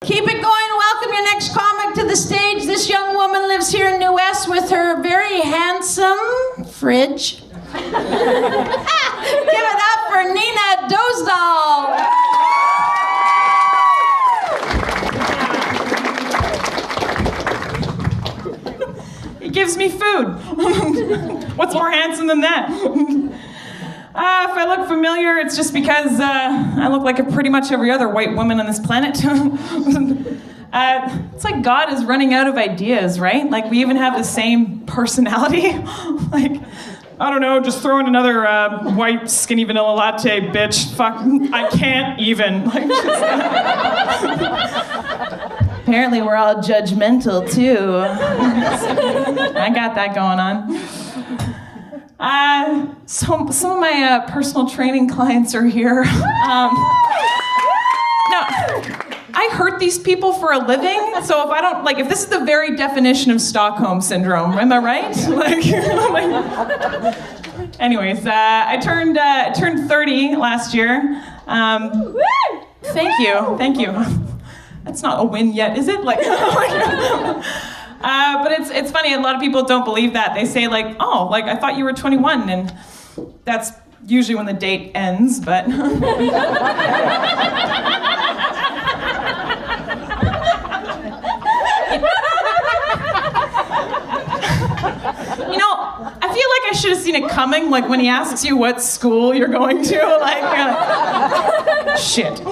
Keep it going. Welcome your next comic to the stage. This young woman lives here in New West with her very handsome fridge. Give it up for Nina Dosdall. He gives me food. What's more handsome than that? If I look familiar, it's just because I look like pretty much every other white woman on this planet. It's like God is running out of ideas, right? Like we even have the same personality. Like, I don't know, just throw in another white skinny vanilla latte, bitch. Fuck, I can't even. Like, Apparently we're all judgmental too. I got that going on. So some of my personal training clients are here. No, I hurt these people for a living, so if I don't, like, if this is the very definition of Stockholm Syndrome, am I right? Anyways, I turned 30 last year. Thank you. That's not a win yet, is it? But it's funny, a lot of people don't believe that. They say like, oh, like I thought you were 21, and that's usually when the date ends, but. You know, I feel like I should have seen it coming, like when he asks you what school you're going to, shit.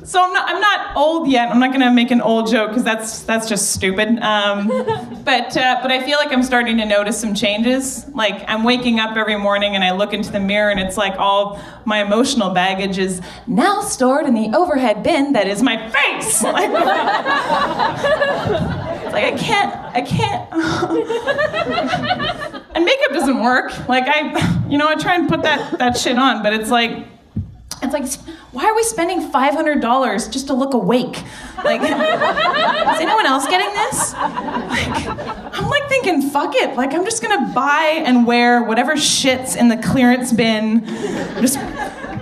So I'm not old yet. I'm not gonna make an old joke because that's just stupid. But I feel like I'm starting to notice some changes. Like I'm waking up every morning and I look into the mirror and it's like all my emotional baggage is now stored in the overhead bin that is my face. Like I can't. And makeup doesn't work. Like I try and put that shit on, but it's like, why are we spending $500 just to look awake? Like, is anyone else getting this? I'm like thinking, fuck it. Like, I'm just gonna buy and wear whatever shit's in the clearance bin. Just,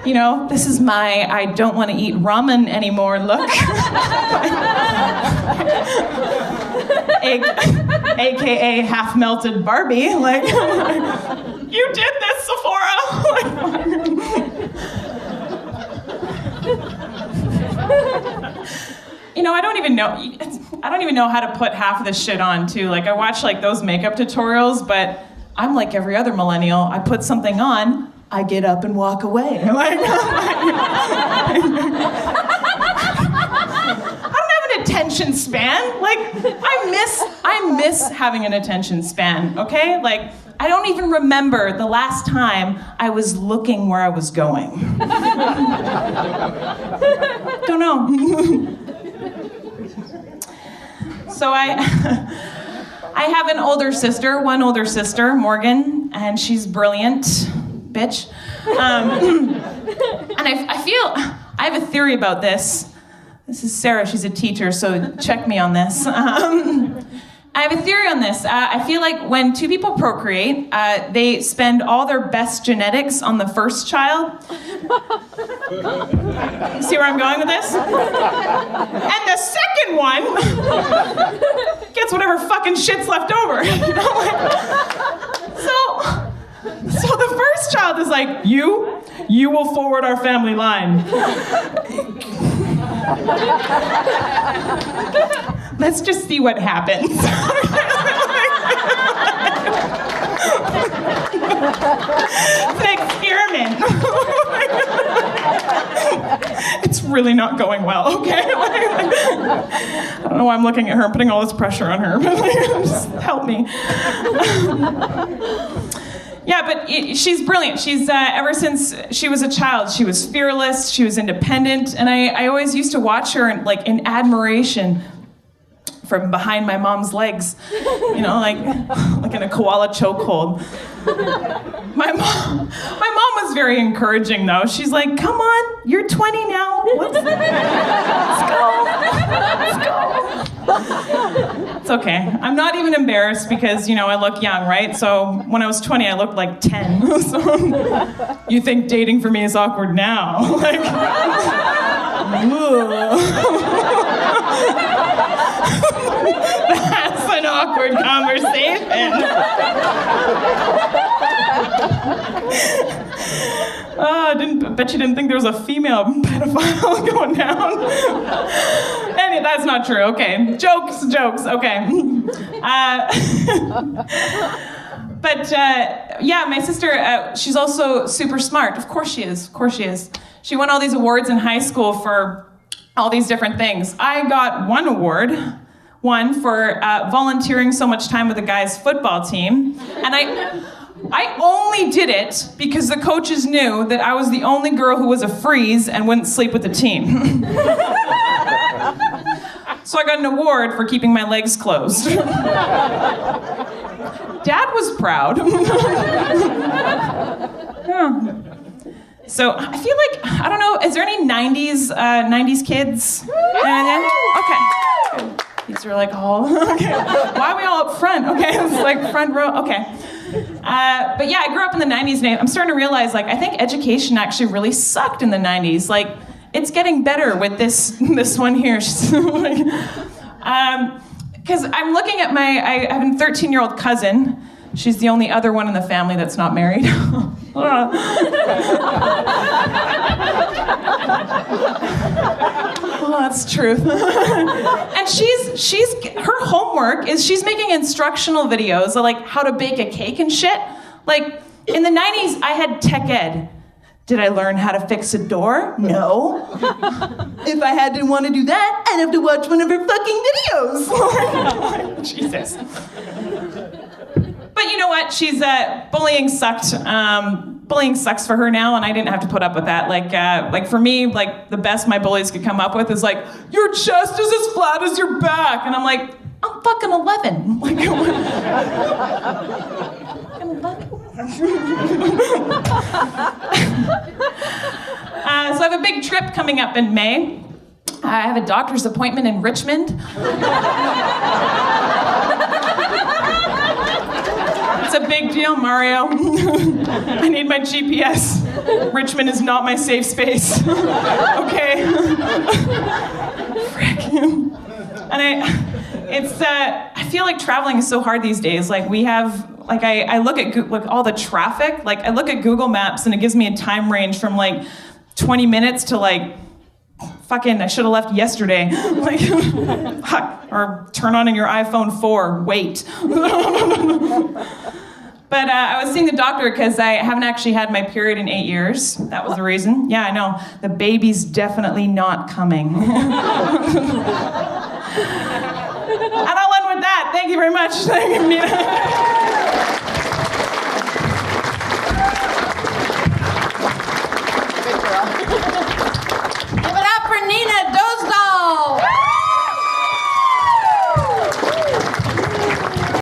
this is my I don't want to eat ramen anymore look. AKA half-melted Barbie. Like, you did this, Sephora. I don't even know how to put half of this shit on too. Like I watch like those makeup tutorials, but I'm like every other millennial. I put something on, I get up and walk away. I don't have an attention span. Like I miss having an attention span, okay? Like I don't even remember the last time I was looking where I was going. Don't know. So I have an older sister, one older sister, Morgan, and she's brilliant, bitch. And I feel, I have a theory about this. This is Sarah, she's a teacher, so check me on this. I have a theory on this. I feel like when two people procreate, they spend all their best genetics on the first child. See where I'm going with this? And the second one gets whatever fucking shit's left over. So the first child is like, you will forward our family line. Let's just see what happens. It's an experiment. It's really not going well, okay? I don't know why I'm looking at her and putting all this pressure on her, but just help me. Yeah, but she's brilliant. She's, ever since she was a child, she was fearless, she was independent, and I always used to watch her in admiration from behind my mom's legs, like in a koala chokehold. My mom was very encouraging, though. She's like, come on, you're 20 now. Let's go. It's okay. I'm not even embarrassed because, I look young, right? So when I was 20, I looked like 10. So you think dating for me is awkward now? That's an awkward conversation. Bet you didn't think there was a female pedophile going down. Anyway, that's not true. Okay, jokes. Okay. But yeah, my sister, she's also super smart. Of course she is. She won all these awards in high school for all these different things. I got one award, for volunteering so much time with the guys' football team, and I only did it because the coaches knew that I was the only girl who was a freeze and wouldn't sleep with the team. So I got an award for keeping my legs closed. Dad was proud. Yeah. So I feel like, I don't know, is there any 90s kids? Okay. These are like all, okay. Why are we all up front? Okay, it's like front row, okay. But yeah, I grew up in the 90s and I'm starting to realize, like, I think education actually really sucked in the 90s. Like, it's getting better with this one here. Because I'm looking at I have a 13-year-old cousin. She's the only other one in the family that's not married. Well, that's the truth. And her homework is she's making instructional videos of like how to bake a cake and shit. Like in the 90s, I had tech ed. Did I learn how to fix a door? No. If I had to want to do that, I'd have to watch one of her fucking videos. Jesus. But you know what? She's bullying sucked. Bullying sucks for her now, and I didn't have to put up with that. Like for me, like the best my bullies could come up with is like, your chest is as flat as your back, and I'm like, I'm fucking 11. Like, fucking 11. So I have a big trip coming up in May. I have a doctor's appointment in Richmond. It's a big deal, Mario. I need my GPS. Richmond is not my safe space. Okay. Frick. And I feel like traveling is so hard these days. Like we have, like I look at like all the traffic. Like I look at Google Maps and it gives me a time range from like 20 minutes to like, fucking, I should have left yesterday. Like, or turn on in your iPhone 4, wait. But I was seeing the doctor because I haven't actually had my period in 8 years. That was the reason. Yeah, I know. The baby's definitely not coming. And I'll end with that. Thank you very much. Thank you, Nina.